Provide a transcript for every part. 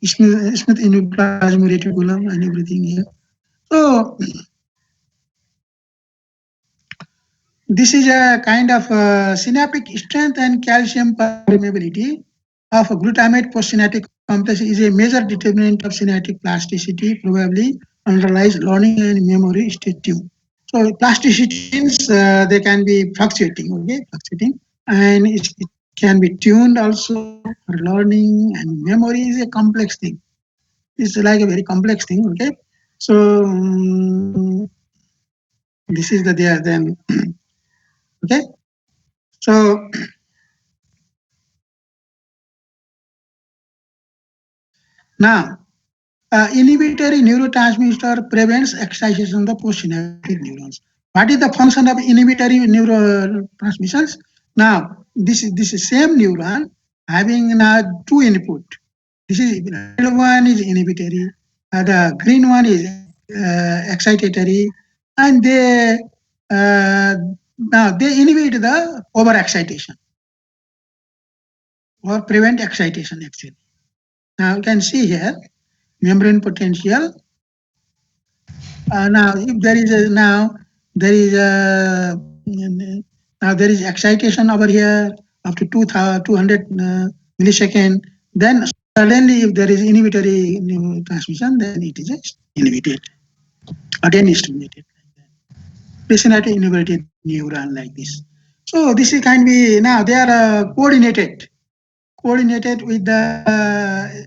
Smith endoplasmic reticulum and everything here. So this is a kind of synaptic strength and calcium permeability of glutamate postsynaptic complex is a major determinant of synaptic plasticity, probably underlies learning and memory state too. So plasticity means they can be fluctuating, okay, fluctuating, and it can be tuned also for learning, and memory is a complex thing. It's like a very complex thing, okay. So this is the there then, okay. So now inhibitory neurotransmitter prevents excitation of the postsynaptic neurons. What is the function of inhibitory neurotransmissions? Now, this is same neuron having now two input. This is red one is inhibitory, the green one is excitatory, and they now they inhibit the overexcitation or prevent excitation actually. Now you can see here membrane potential. Now, if there is a there is a now there is excitation over here up to 200 millisecond. Then suddenly, if there is inhibitory transmission, then it is inhibited. Again, stimulated. Presynaptic inhibited neuron like this. So this is can be now they are coordinated with the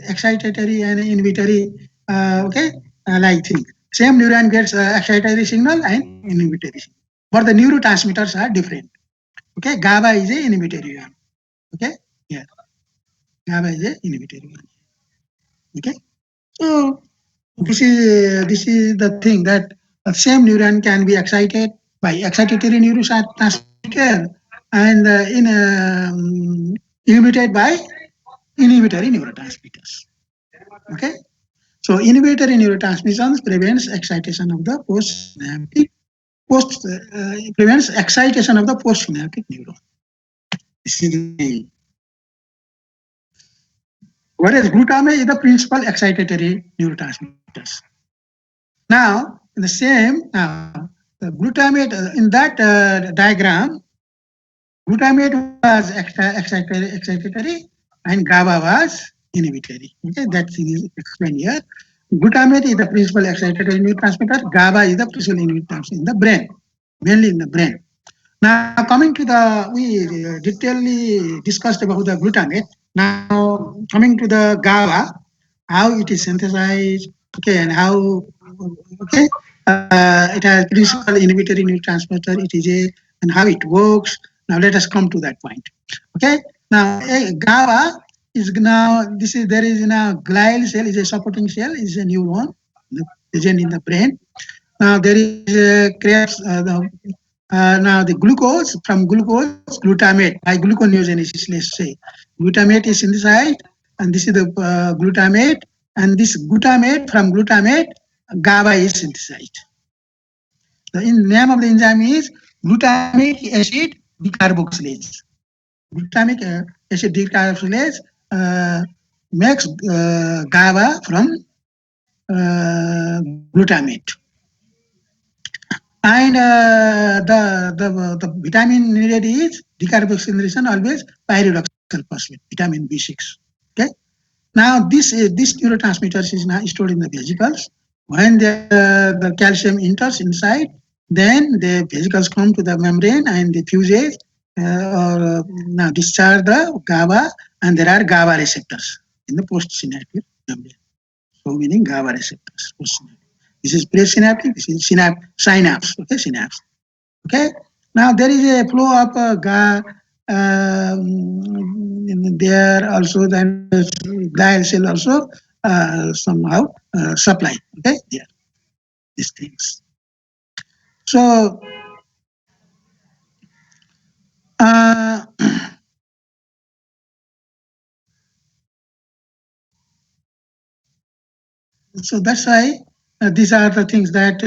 excitatory and inhibitory, okay, like thing. Same neuron gets excitatory signal and inhibitory signal, but the neurotransmitters are different. Okay, GABA is a inhibitory one. Okay, yeah, GABA is a inhibitory one. Okay, so this is the thing that the same neuron can be excited by excitatory neurotransmitter and inhibited by inhibitory neurotransmitters. Okay. So inhibitory neurotransmissions prevents excitation of the postsynaptic prevents excitation of the postsynaptic neuron. This is the thing. Whereas glutamate is the principal excitatory neurotransmitters. Now, in the same the glutamate in that diagram, glutamate was excitatory and GABA was inhibitory. Okay, that thing is explained here. Glutamate is the principal excitatory neurotransmitter. GABA is the principal neurotransmitter in the brain, mainly in the brain. Now, coming to the, we detailedly discussed about the glutamate. Now, coming to the GABA, how it is synthesized, okay, and how, okay, it has principal inhibitory neurotransmitter, it is a, and how it works. Now, let us come to that point. Okay, now, GABA is now, this is, there is now glial cell is a supporting cell, is a neuron present in the brain. Now, there is creates now the glucose from glucose glutamate by gluconeogenesis, let's say. Glutamate is synthesized, and this is the glutamate, and this glutamate from glutamate, GABA is synthesized. The name of the enzyme is glutamic acid decarboxylase. Glutamic acid decarboxylase makes GABA from glutamate. And the vitamin needed is decarboxylation always pyridoxal phosphate, vitamin B6. Okay. Now this neurotransmitters is now stored in the vesicles. When the calcium enters inside, then the vesicles come to the membrane and the fuses or now discharge the GABA, and there are GABA receptors in the postsynaptic membrane. So meaning GABA receptors postsynaptic. This is presynaptic, this is synapse, okay, synapse. Okay. Now there is a flow of there also, then glial cell also somehow supply, okay, there, these things. So so that's why these are the things that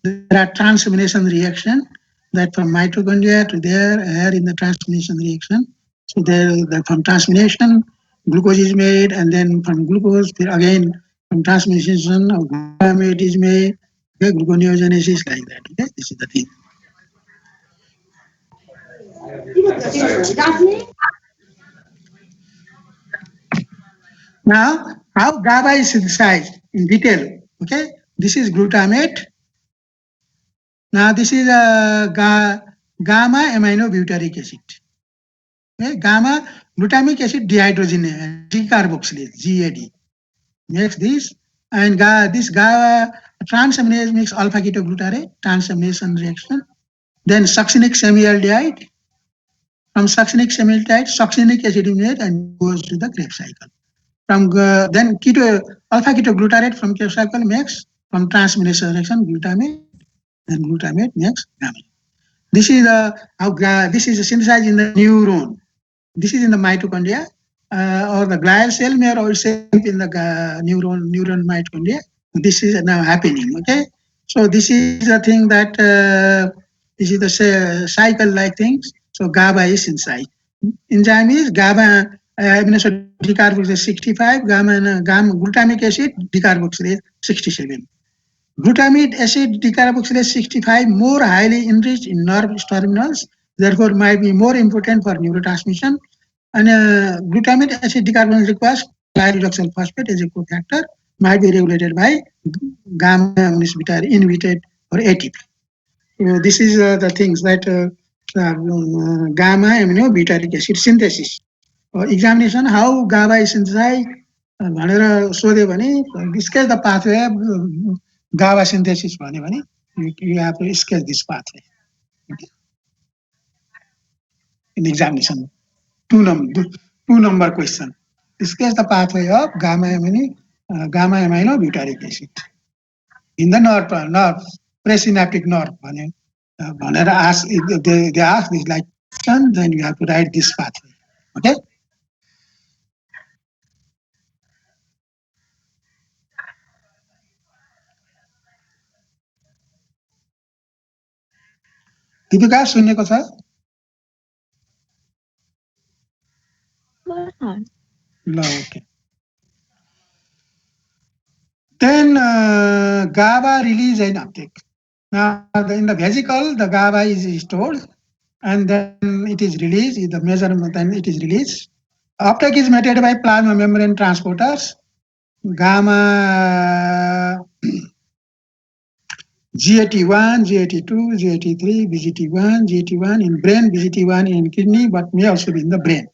there are transformation reaction, that from mitochondria to there, here in the transformation reaction. So there from transformation glucose is made, and then from glucose, again from transmission of glutamate is made. Okay, gluconeogenesis like that. Okay, this is the thing. Now, how GABA is synthesized in detail. Okay, this is glutamate. Now, this is a gamma aminobutyric acid. Okay, gamma glutamic acid dehydrogenase, decarboxylase, GAD, makes this, and this transaminase makes alpha ketoglutarate, transamination reaction. Then succinic semialdehyde. From succinic semialdehyde, succinic acid is made and goes to the Krebs cycle. From then alpha ketoglutarate from Krebs cycle makes from transmination reaction glutamate, and glutamate makes gamma. This is this is synthesized in the neuron. This is in the mitochondria, or the glial cell may also in the neuron mitochondria. This is now happening. Okay, so this is the thing that this is the cycle like things. So GABA is inside. Enzyme is GABA amino acid decarboxylase 65, gamma glutamic acid decarboxylase 67. Glutamate acid decarboxylase 65 more highly enriched in nerve terminals, therefore might be more important for neurotransmission. And glutamate acid decarboxylase requires pyridoxal phosphate as a cofactor, might be regulated by gamma inhibited or ATP. This is the things that gamma aminobutyric acid synthesis. Examination how GABA is synthesized भनेर सोध्यो भने sketch the pathway of GABA synthesis भन्यो भने you have to sketch this pathway. Okay. In examination, two number question. Sketch the pathway of gamma aminobutyric acid in the nerve presynaptic nerve भनेर ask, they ask this like question, then you have to write this pathway. Okay. Deepika सुन्नेको छ? ल, okay. Then GABA release and uptake. Now in the vesicle, the GABA is stored and then it is released. The measurement, then it is released. Uptake is mediated by plasma membrane transporters. Gamma GAT1, GAT2, GAT3, BGT1, GAT1 in brain, BGT1 in kidney, but may also be in the brain.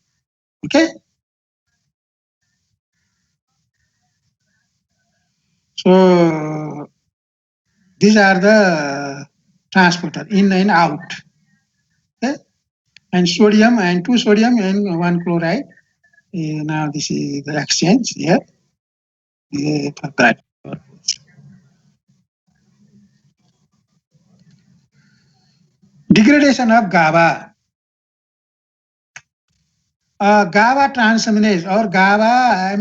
Okay. So these are the transporter in and out. Okay. And sodium and 2 sodium and 1 chloride. Now this is the exchange here. Degradation of GABA. GABA transaminase or GABA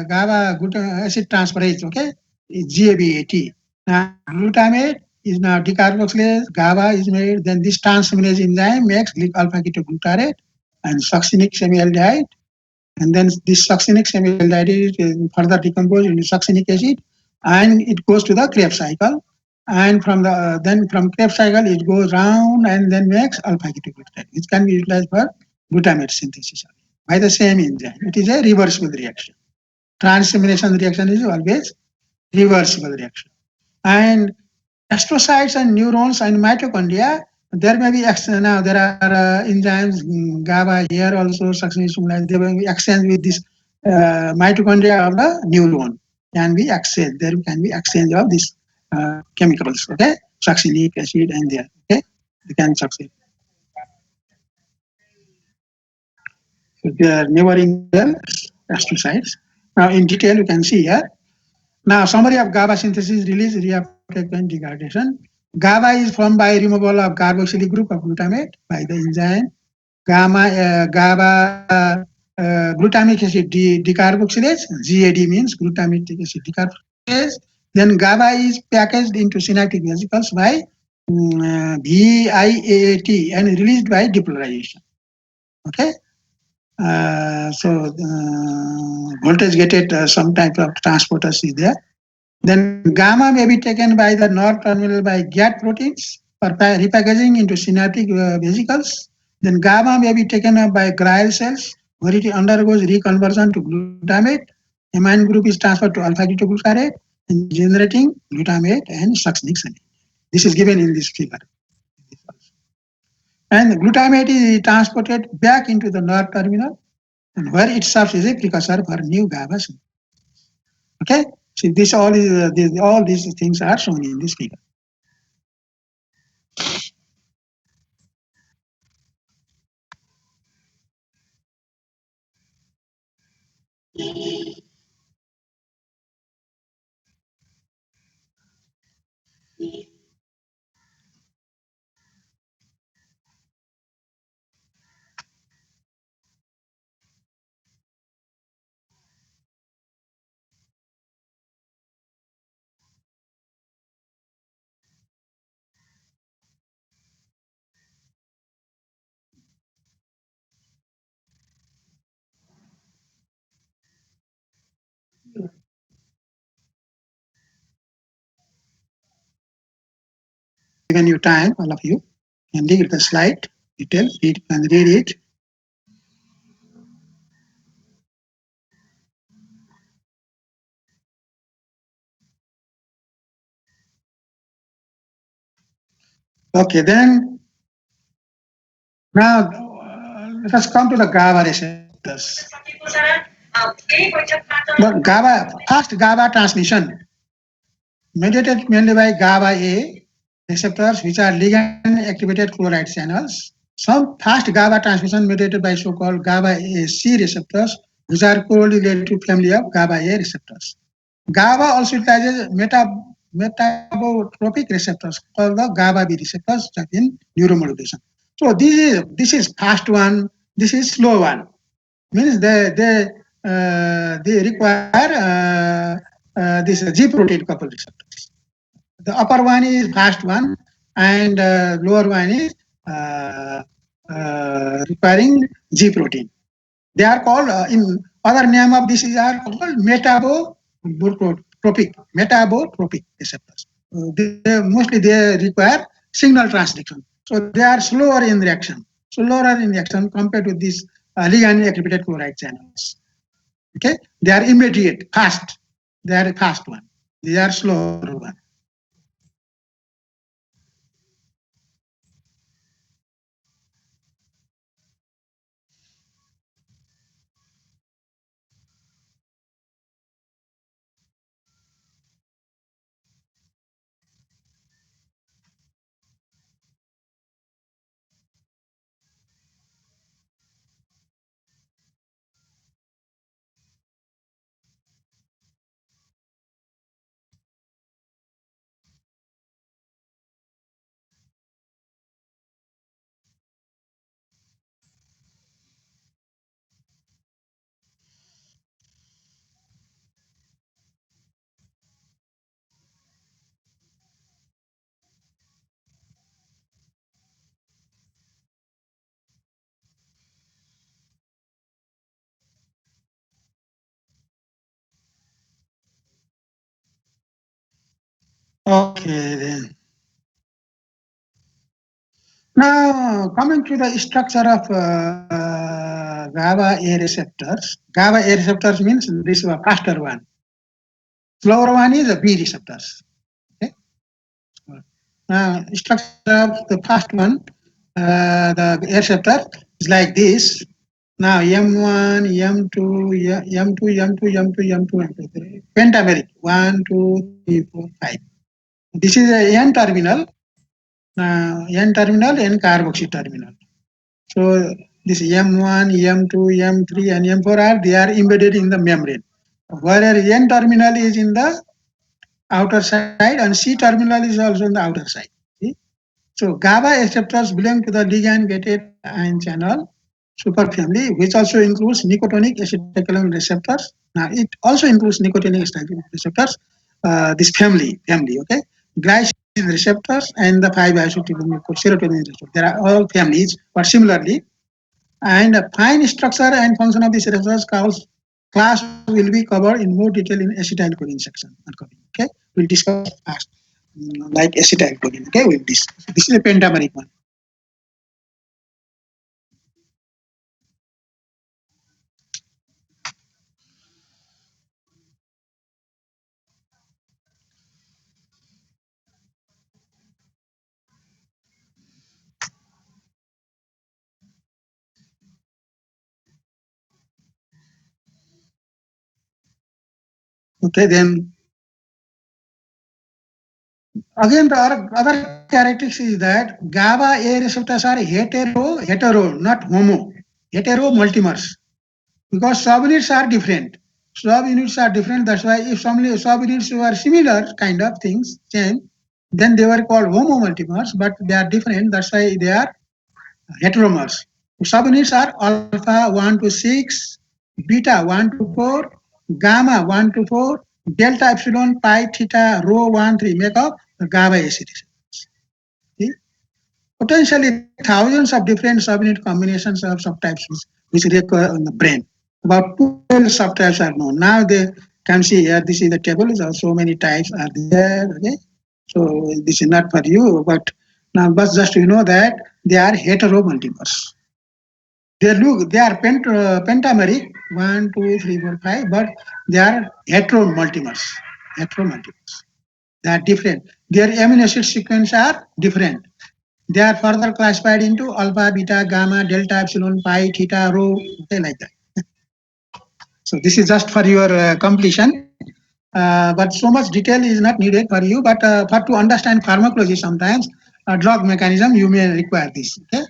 GABA acid transferase, okay, is GABAT. Now glutamate is now decarboxylase, GABA is made, then this transaminase enzyme makes alpha ketoglutarate and succinic semialdehyde, and then this succinic semialdehyde is further decomposed into succinic acid, and it goes to the Krebs cycle, and from the then from Krebs cycle it goes round and then makes alpha ketoglutarate, which can be utilized for glutamate synthesis by the same enzyme. It is a reversible reaction. Transamination reaction is always reversible reaction. And astrocytes and neurons and mitochondria, there may be now there are enzymes GABA here also successful. They will be exchanged with this mitochondria of the neuron can be exchanged. There can be exchange of these chemicals. Okay, succinic acid and there. Okay, they can succeed. So they are neighboring the astrocytes. Now in detail you can see here. Now summary of GABA synthesis, release, reuptake and degradation. GABA is formed by removal of carboxylic group of glutamate by the enzyme. GABA glutamic acid decarboxylase, GAD means glutamic acid decarboxylase. Then GABA is packaged into synaptic vesicles by VIAAT and released by depolarization. Okay. Voltage gated some type of transporters is there. Then gamma may be taken by the north terminal by GAT proteins for repackaging into synaptic vesicles. Then gamma may be taken up by glial cells where it undergoes reconversion to glutamate. Amine group is transferred to alpha ketoglutarate and generating glutamate and succinylcysteine. This is given in this figure. And the glutamate is transported back into the nerve terminal and where it serves as a precursor for new GABA synthesis. Okay, so this all is all these things are shown in this figure. Given you time, all of you, and read the slide detail, read and read it. Okay, then now let us come to the GABA receptors. The GABA, fast GABA transmission mediated mainly by GABA A receptors, which are ligand activated chloride channels. Some fast GABA transmission mediated by so-called GABA A C receptors, which are correlated to family of GABA A receptors. GABA also utilizes metabotropic receptors called the GABA B receptors in neuromodulation. So this is fast one, this is slow one. Means they require this G protein coupled receptors. The upper one is fast one, and lower one is requiring G protein. They are called in other name of this is are called metabotropic receptors. Mostly they require signal transduction, so they are slower in reaction, compared to these ligand activated chloride channels. Okay, they are immediate, fast. They are a fast one. They are slower one. Okay, then. Now, coming to the structure of GABA A receptors. GABA A receptors means this is a faster one. Slower one is a B receptors. Okay. Structure of the fast one, the A receptor is like this. Now M1, M2, M2, M2, M2, M2, M2, pentameric 1, 2, 3, 4, 5. This is a N terminal, N terminal and carboxy terminal. So this M1, M2, M3, and M4 are they are embedded in the membrane. Whereas N terminal is in the outer side and C terminal is also on the outer side. See? So GABA receptors belong to the ligand-gated ion channel superfamily, which also includes nicotinic acetylcholine receptors. Now it also includes nicotinic acetylcholine receptors. This family, okay. Glycine receptors and the 5-isotyl serotonin receptors. There are all families, but similarly, And fine structure and function of this research class will be covered in more detail in acetylcholine section. Okay, we'll discuss fast, like acetylcholine. Okay, with this. This is a pentameric one. Okay, then again the other characteristics is that GABA A receptors are hetero, not homo, hetero multimers. Because subunits are different. Subunits are different. That's why if some subunits were similar kind of things, same, then they were called homomultimers, but they are different. That's why they are heteromers. Subunits are alpha 1 to 6, beta 1 to 4, gamma 1 to 4, delta epsilon pi theta rho 1 3 make up the GABA acid. See? Potentially thousands of different subunit combinations of subtypes which recur in the brain. About 12 subtypes are known. Now they can see here, this is the table, so many types are there. Okay? So this is not for you, but now but just you know that they are heteromultimers. They are pentameric, 1, 2, 3, 4, 5, but they are heteromultimers. Heteromultimers. They are different. Their amino acid sequence are different. They are further classified into alpha, beta, gamma, delta, epsilon, pi, theta, rho, okay, like that. So this is just for your completion. But so much detail is not needed for you. But for to understand pharmacology, sometimes drug mechanism you may require this. Okay.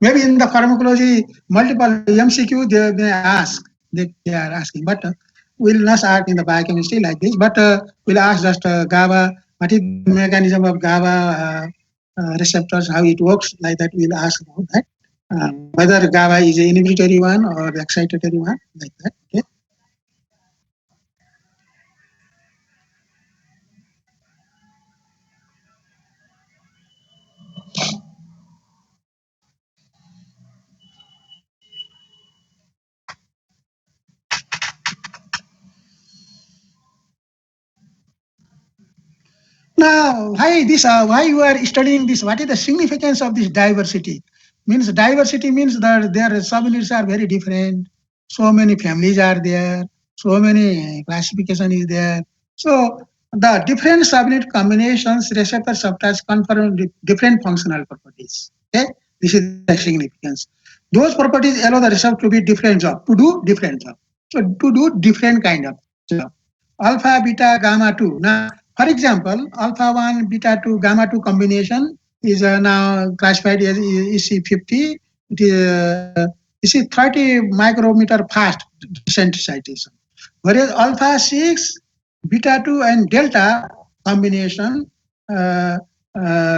Maybe in the pharmacology, multiple MCQ they may ask. They are asking, but we'll not ask in the biochemistry like this. But we'll ask just GABA. What is the mechanism of GABA receptors? How it works? Like that, we'll ask about that. Whether GABA is an inhibitory one or excitatory one, like that. Okay. Now, why you are studying this? What is the significance of this diversity? Means diversity means that their subunits are very different. So many families are there. So many classification is there. So the different subunit combinations, receptor subtypes confer different functional properties. Okay, this is the significance. Those properties allow the receptor to be different job, to do different job. So to do different kind of job. Alpha, beta, gamma 2. Now, for example, alpha 1, beta 2, gamma 2 combination is now classified as EC50. It is 30 micrometer fast desensitization. Whereas alpha 6, beta 2, and delta combination, uh,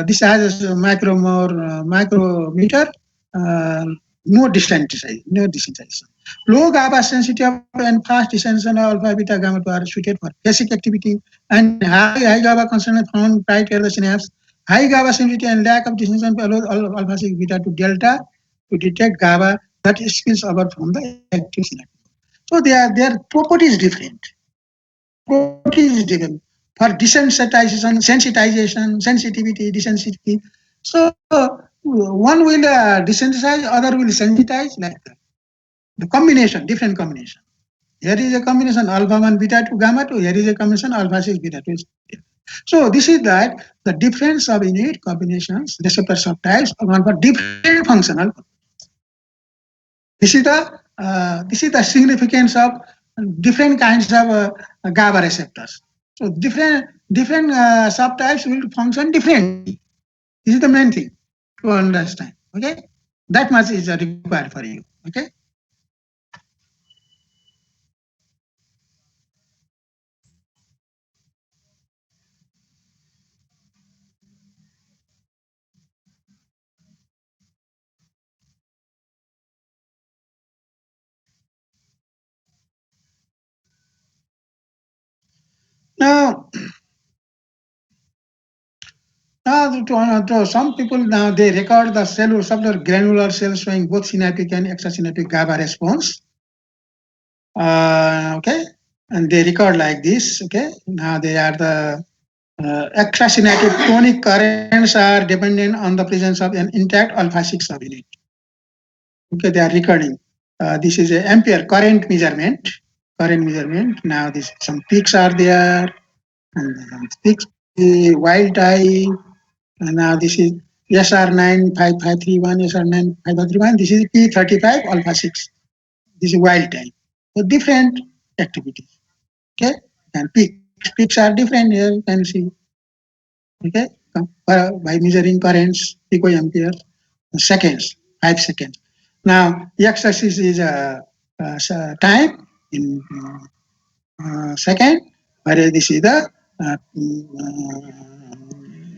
this has a micrometer, uh, no desensitization. Low GABA sensitive and fast descension of alpha beta gamma 2 are suited for basic activity, and high GABA concentration found right at the synapse. High GABA sensitivity and lack of descension allows alpha 6 beta to delta to detect GABA that spills over from the active synapse. So their property is different. Property is different for sensitization, sensitivity, desensitivity. So one will desensitize, other will sensitize, like that. The combination, different combination. Here is a combination alpha 1 beta 2 gamma 2. Here is a combination alpha 6 beta 2. So this is that the difference of unit combinations, receptor subtypes are for different functional. This is the significance of different kinds of GABA receptors. So different subtypes will function differently. This is the main thing to understand. Okay, that much is required for you. Okay. Now Now, to some people now they record the subtle granular cells showing both synaptic and extrasynaptic GABA response. Okay, and they record like this. Okay, now they are the extrasynaptic tonic currents are dependent on the presence of an intact alpha 6 subunit. Okay, they are recording. This is a ampere current measurement. Current measurement. Now, this some peaks are there, and some peaks wild type. And now this is SR95531, SR95531. This is P35 alpha 6. This is wild type. So different activities. Okay, and peaks are different here. You can see. Okay, by measuring currents, picoampere, seconds, 5 seconds. Now, the x-axis is time in second, whereas this is the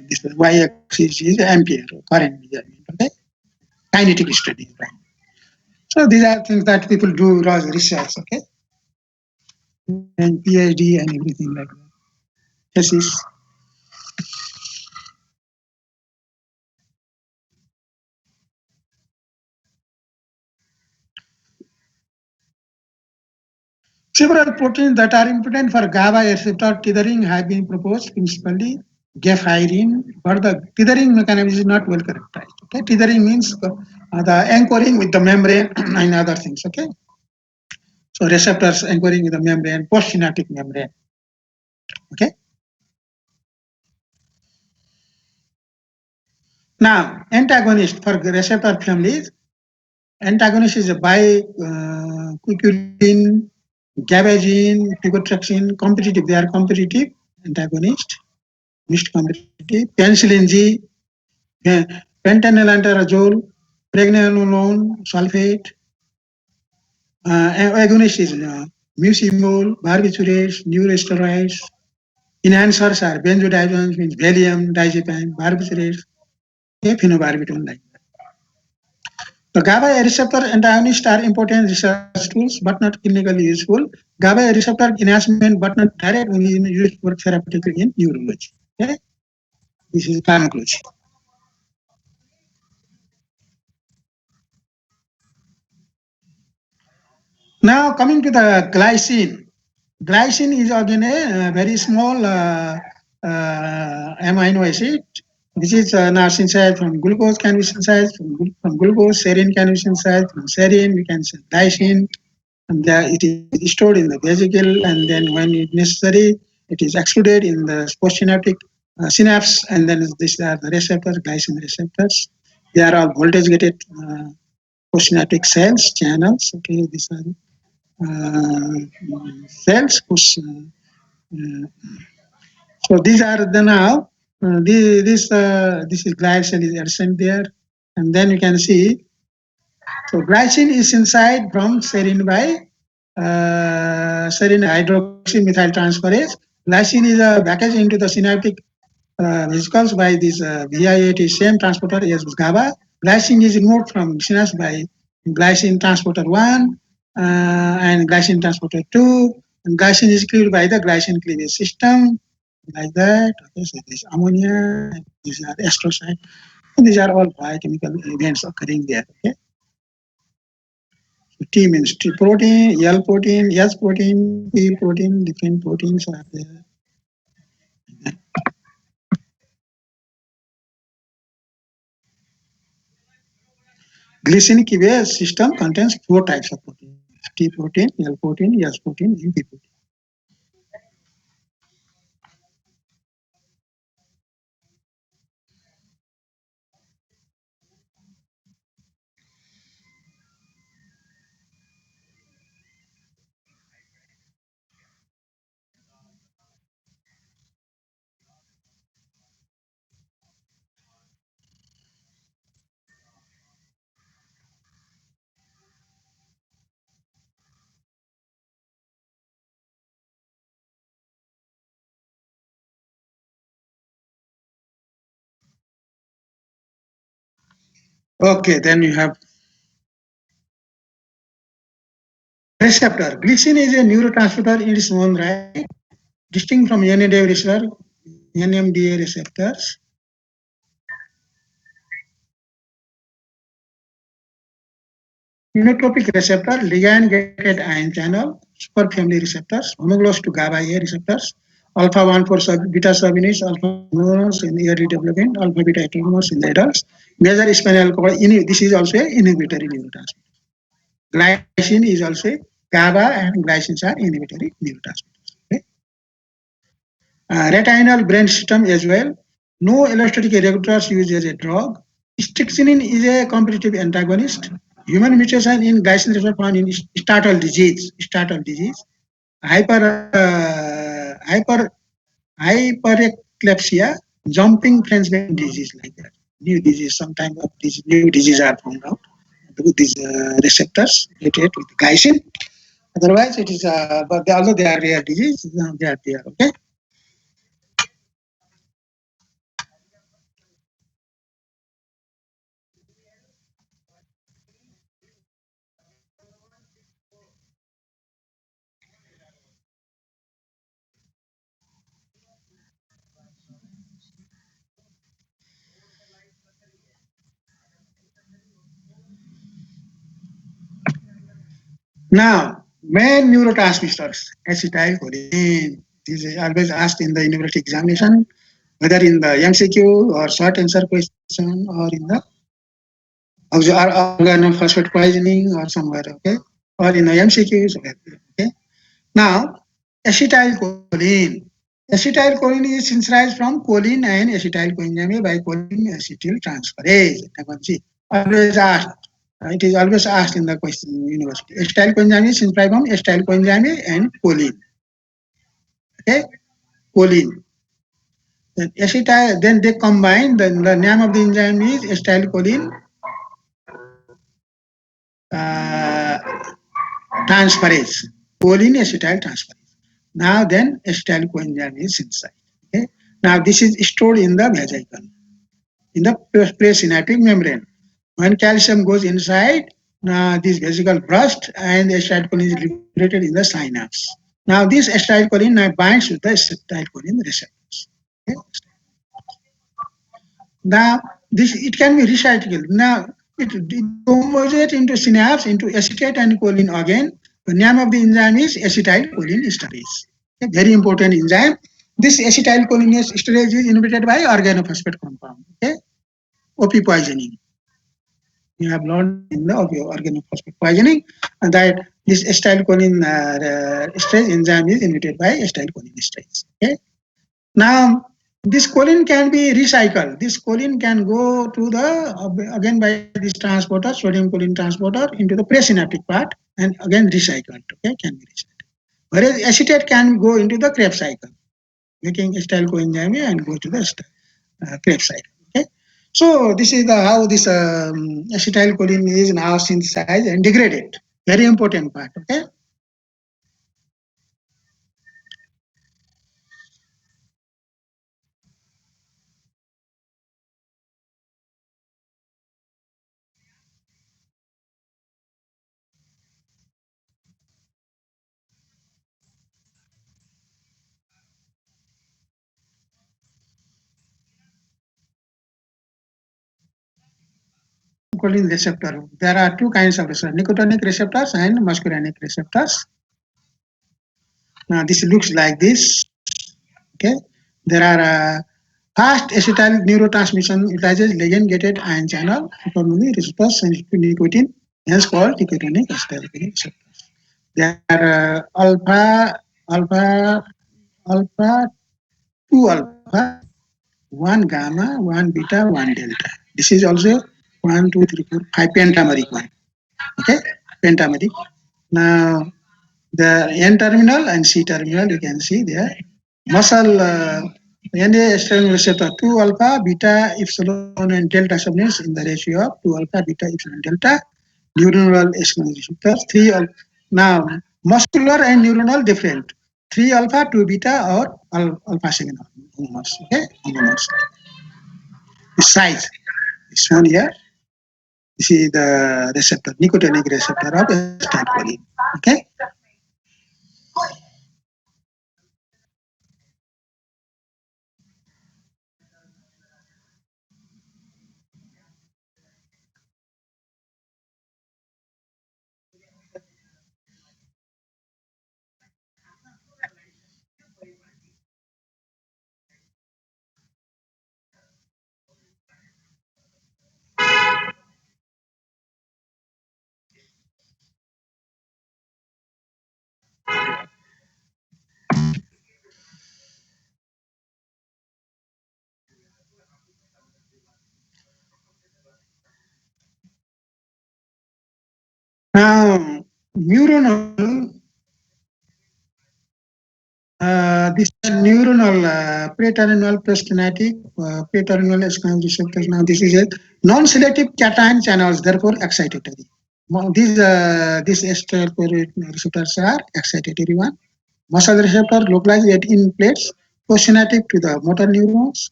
this y-axis is ampere, current measurement. Okay, kinetic study. Right? So these are things that people do research. Okay, and PhD and everything like that. Thesis. Several proteins that are important for GABA receptor tethering have been proposed, principally gefirine, but the tethering mechanism is not well characterized. Okay, tethering means the anchoring with the membrane and other things. Okay, so receptors anchoring with the membrane, postsynaptic membrane. Okay. Now, antagonist for receptor families. Antagonist is a biquicurine, gabagine, picotrexin, competitive. They are competitive antagonist. Mixed competitive, penicillin G, pentanylantrazole, pregnenolone sulfate, agonist is mucimol, barbiturates, neurosteroids. Enhancers are benzodiazepines, means Valium, diazepam, barbiturates, phenobarbital like that. The GABA receptor antagonists are important research tools but not clinically useful. GABA receptor enhancement but not direct only used for therapeutically in neurology. Okay? This is pharmacology. Now coming to the glycine. Glycine is again a very small amino acid. This is now synthesized from glucose, can be synthesized from glucose, serine can be synthesized from serine, we can say glycine. And it is stored in the vesicle, and then when it necessary, it is excluded in the postsynaptic synapse, and then these are the receptors, glycine receptors. They are all voltage gated postsynaptic cells, channels. Okay, these are cells. So these are the now this is glycine is adjacent there, and then you can see. So glycine is inside from serine by serine hydroxymethyltransferase. Glycine is a package into the synaptic vesicles by this VIAT same transporter as GABA. Glycine is removed from synapse by glycine transporter 1 and glycine transporter 2. And glycine is cleaved by the glycine cleavage system, like that. Okay, so this ammonia, these are astrocyte. And these are all biochemical events occurring there. Okay. T means T protein, L protein, S protein, P protein, different proteins are there. Glycine cleavage system contains 4 types of protein: T protein, L protein, S protein, and P protein. Okay, then you have receptor. Glycine is a neurotransmitter in its own right, distinct from NMDA receptors. inotropic receptor, ligand-gated ion channel, superfamily receptors, homologous to GABA A receptors, alpha 1 for beta subunits, alpha homologous in early development, alpha beta heteronomous in the adults. Major spinal cord, this is also an inhibitory neurotransmitter. Glycine is also GABA and glycines are inhibitory neurotransmitters. Okay? Retinal brain system as well. No allostatic regulators used as a drug. Strychnine is a competitive antagonist. Human mutation in glycine receptor found in startle disease. Startle disease. Hyper hypereclepsia, jumping French vein disease like that. New disease, some kind of these new diseases are found out with these receptors related with glycine. Otherwise, it is, but although they are rare disease, they are there. Okay. Now, main neurotransmitters, acetylcholine. This is always asked in the university examination, whether in the MCQ or short answer question or in the organophosphate poisoning or somewhere, okay, or in the MCQs. Okay. Now, acetylcholine. Acetylcholine is synthesized from choline and acetylcoenzyme by choline acetyltransferase. Always asked. It is always asked in the question in university. Acetylcoenzyme is synthesized from acetylcoenzyme and choline. Okay, choline. Then they combine. The name of the enzyme is acetylcholine uh, transferase, choline acetyl transferase. Now then acetyl coenzyme is synthesized. Okay? Now this is stored in the vesicle, in the presynaptic membrane. When calcium goes inside, now this vesicle bursts and the acetylcholine is liberated in the synapse. Now this acetylcholine now binds with the acetylcholine receptors. Okay? Now this it can be recycled. Now it homologates into synapse into acetate and choline again. The name of the enzyme is acetylcholine esterase. A very important enzyme. This acetylcholine esterase is inhibited by organophosphate compound. Okay, OP poisoning. You have learned in the organophosphate poisoning and that this acetylcholine esterase enzyme is inhibited by acetylcholine esterase. Okay. Now, this choline can be recycled. This choline can go to the, again by this transporter, sodium choline transporter, into the presynaptic part and again recycled. Okay, can be recycled. Whereas acetate can go into the Krebs cycle, making acetyl coenzyme and go to the Krebs cycle. Okay, so this is the how this acetylcholine is now synthesized and degraded. Very important part. Okay. Choline receptor. There are two kinds of receptors, nicotinic receptors and muscarinic receptors. Now this looks like this. Okay, there are fast acetyl neurotransmission utilizes ligand-gated ion channel autonomy receptors sensitive to nicotine, hence called nicotinic acetylcholine receptors. There are alpha, alpha, two alpha, one gamma, one beta, one delta. This is also 1, 2, 3, 4, 5 pentameric one. Okay, pentameric. Now the N terminal and C terminal, you can see there. Muscle NA external receptor 2 alpha, beta, epsilon, and delta subunits in the ratio of 2 alpha, beta, epsilon, delta. Neuronal external receptor 3 alpha. Now, muscular and neuronal different. 3 alpha, 2 beta, or alpha 7 homomers. Okay, homomers. The size is shown here. This is the receptor, nicotinic receptor of acetylcholine. Okay. neuronal, this is neuronal preterminal postkinetic preterminal SNL receptors. Now this is a non-selective cation channels, therefore excitatory. These acetylcholine receptors are excitatory one. Muscle receptor localized at in plates postsynaptic to the motor neurons,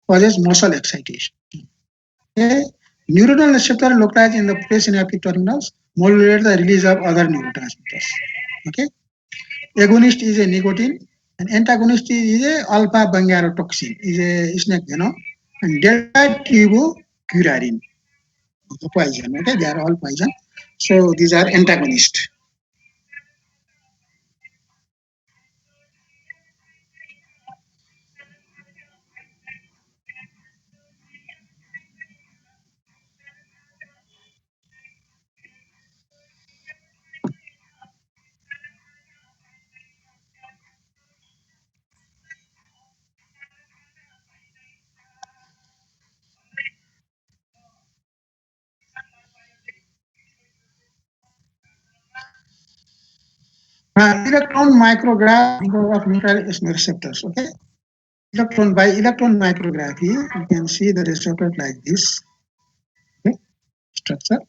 causes muscle excitation. Okay. Neuronal receptor localized in the presynaptic terminals modulate the release of other neurotransmitters. Okay. Agonist is a nicotine, and antagonist is a alpha bungarotoxin, is a snake venom, and delta tubocurarine, the poison. Okay, they are all poison. So these are antagonists. Electron micrograph of neutral receptors. Okay, electron micrography, you can see the receptor like this. Okay, structure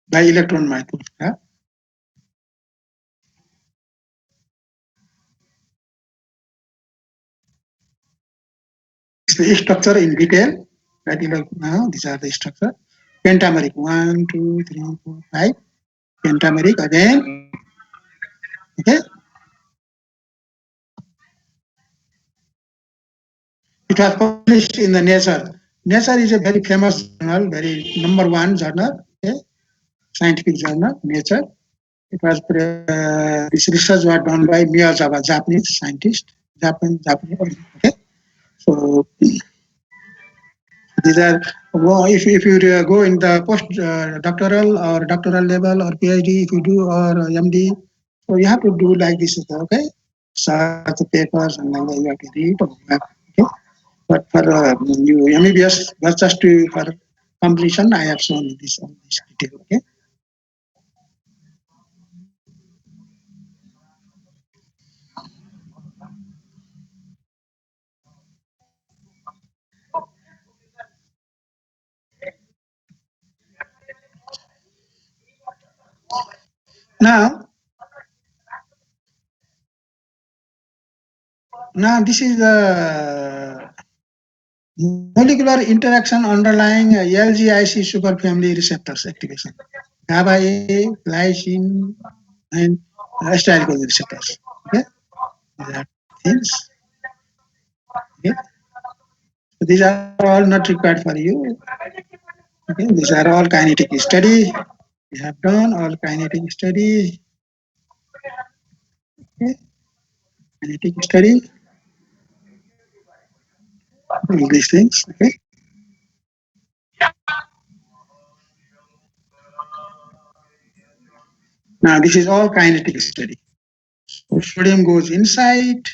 by electron micrograph. The structure in detail. Right, now these are the structure. Pentameric 1, 2, 3, 4, 5. Pentameric again. Okay. It was published in the Nature. Nature is a very famous journal, very number one journal, okay? Scientific journal, Nature. It was this research was done by Miyazawa, Japanese scientist, Japanese. Okay. So these are if you go in the post doctoral or doctoral level or PhD, if you do or MD, so you have to do like this. Okay, search the papers and then you have to read. Okay, but for you MBBS, that's just for completion. I have shown this on this detail. Okay. Now, this is the molecular interaction underlying LGIC superfamily receptors activation. GABA A, glycine, and acetylcholine receptors. Okay, these are things. Okay, so these are all not required for you. Okay, these are all kinetic study. We have done all kinetic study. Okay, kinetic study. All these things. Okay. Now this is all kinetic study. So sodium goes inside.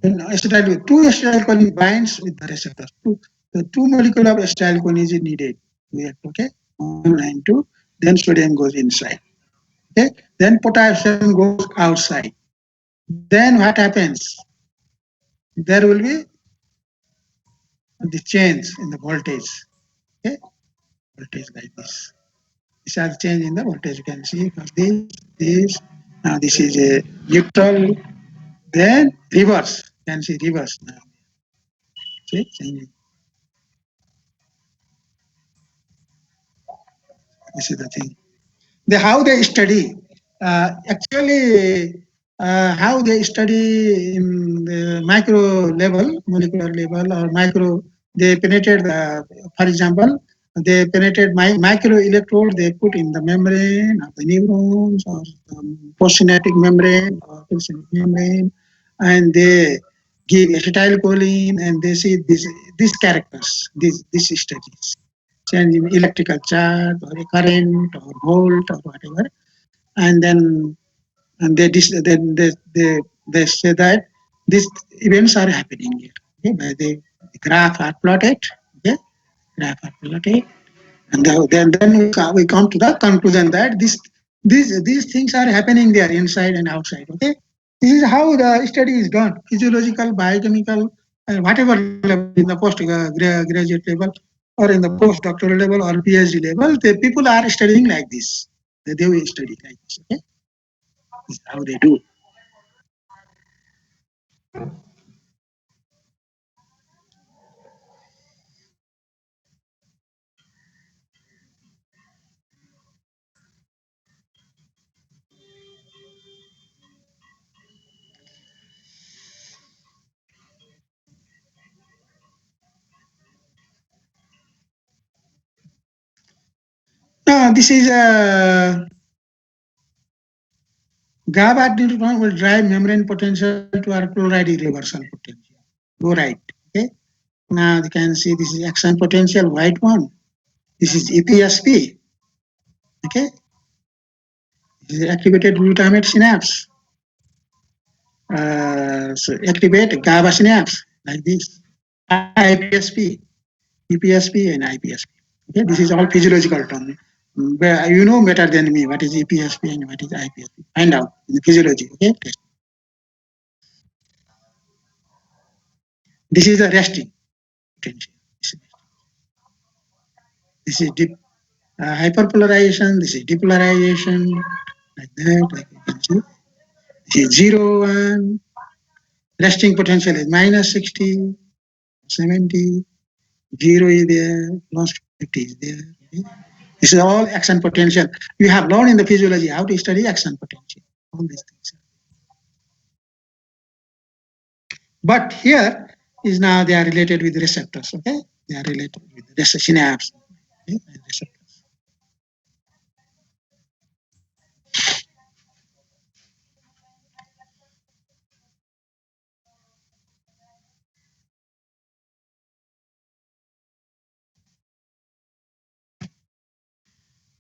And two acetylcholine binds with the receptor. The two molecule of acetylcholine is needed. Okay, 1 and 2. Then sodium goes inside. Okay, then potassium goes outside. Then what happens? There will be the change in the voltage. Okay, voltage like this. This is the change in the voltage. You can see for this. Now this is a neutral. Then reverse. You can see reverse now. See, changing. This is the thing. How they study. Actually, how they study in the micro level, molecular level, or micro, they penetrate the, for example, they penetrate micro electrode they put in the membrane of the neurons or postsynaptic membrane or presynaptic membrane, and they give acetylcholine and they see these characters, these studies, change in electrical charge or a current or volt or whatever, and then and they say that these events are happening here. Okay, by the graph are plotted. Okay, graph are plotted, And then we come to the conclusion that these things are happening there inside and outside. Okay, this is how the study is done: physiological, biochemical, whatever level in the graduate level or in the postdoctoral level or PhD level. The people are studying like this. They will study like this. Okay, this is how they do. Now this is a GABA neuron will drive membrane potential to our chloride reversal potential. Chloride. Okay. Now you can see this is action potential, white one. This is EPSP. Okay. This is activated glutamate synapse. So activate GABA synapse like this. IPSP, EPSP, and IPSP. Okay. This is all physiological term. You know better than me what is EPSP and what is IPSP. Find out in the physiology. Okay. This is the resting potential. This is deep hyperpolarization. This is depolarization. Like that. Like you can see. This is 0, 1. Resting potential is minus 60, 70. 0 is there. Plus 50 is there. Okay. This is all action potential. You have learned in the physiology how to study action potential. All these things. But here is now they are related with receptors. Okay, they are related with the synapse. Okay? Receptors.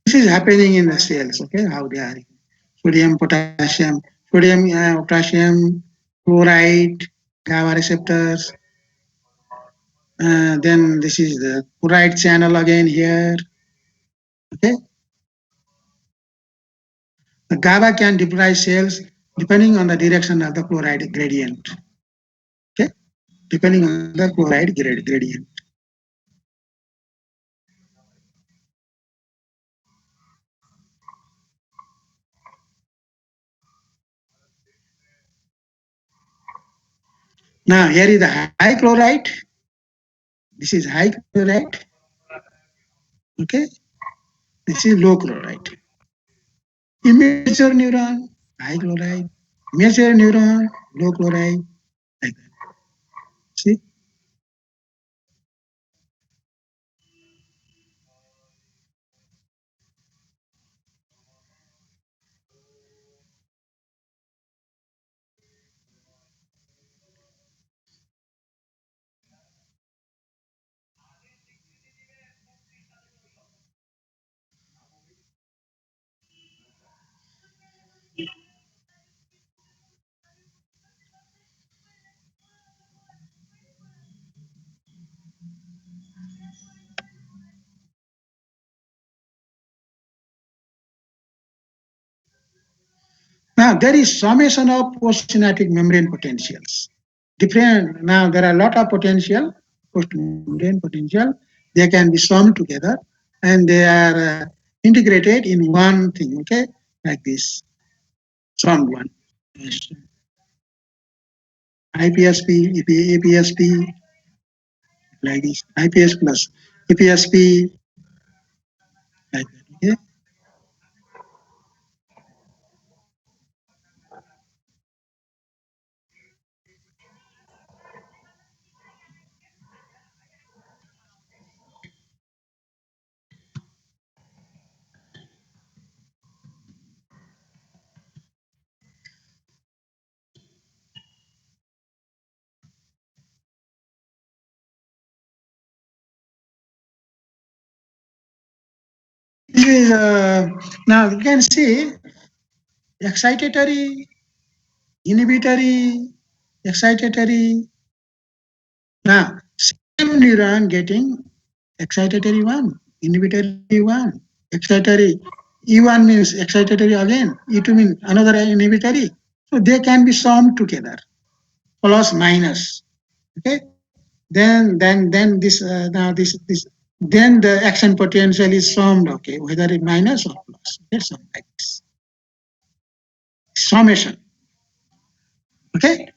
This is happening in the cells. Okay, how they are: sodium, potassium, potassium, chloride, GABA receptors. Then this is the chloride channel again here. Okay, the GABA can depolarize cells depending on the direction of the chloride gradient. Okay, depending on the chloride gradient. Now here is the high chloride. This is high chloride. Okay, this is low chloride. Immature neuron, high chloride. Mature neuron, low chloride. Like that. See? Now there is summation of postsynaptic membrane potentials. Different. Now there are a lot of potential, post membrane potential. They can be summed together, and they are integrated in one thing. Okay, like this, summed one. IPSP, APSP, like this. IPS plus APSP, like that. Okay. This is now you can see excitatory, inhibitory, excitatory. Now same neuron getting excitatory one, inhibitory one, excitatory. E1 means excitatory again, E2 means another inhibitory. So they can be summed together, plus minus. Okay. Then this now this then the action potential is summed. Okay, whether it minus or plus. Okay, something like this. Summation. Okay.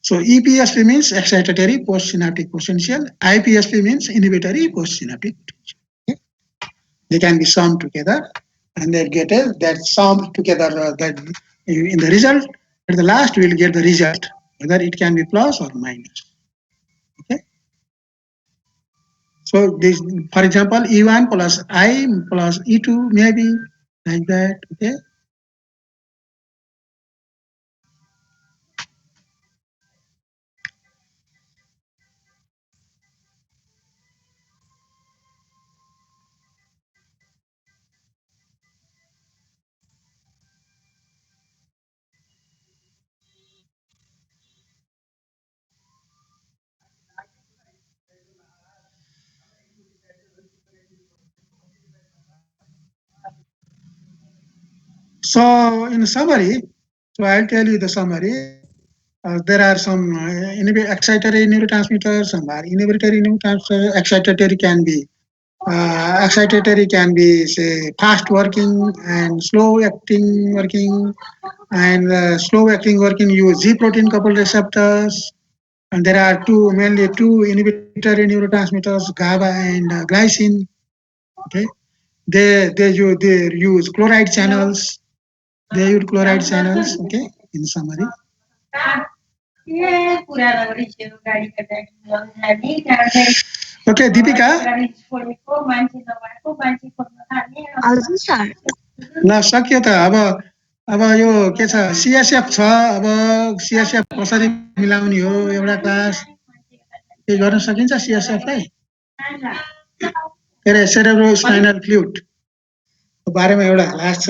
So EPSP means excitatory postsynaptic potential. IPSP means inhibitory postsynaptic potential. Okay? They can be summed together, and they get that sum together. That in the result, at the last we will get the result, whether it can be plus or minus. Okay. So this, for example, E1 plus I plus E2 maybe like that. Okay. So in summary, so I'll tell you the summary. There are some excitatory neurotransmitters, some are inhibitory neurotransmitters. Excitatory can be say fast working and slow acting working, and slow acting working use G protein coupled receptors. And there are mainly two inhibitory neurotransmitters, GABA and glycine. Okay, they use chloride channels. They use chloride channels. Okay, in summary. Okay, Deepika. हजुर sir ल सक्यो त अब यो के छ सिएसएफ छ अब सिएसएफ कसरी मिलाउने हो एउटा क्लास के गर्न सकिन्छ सिएसएफलाई के अरे सेरेब्रो स्पाइनल फ्लुइड बारेमा एउटा क्लास छ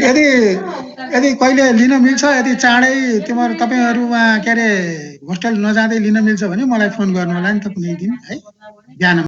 यदि यदि कहिले लिन मिल्छ यदि चाँडै तपाईँहरूमा के अरे होस्टेल नजाँदै लिन मिल्छ भने मलाई फोन गर्नु होला नि त कुनै दिन है बिहान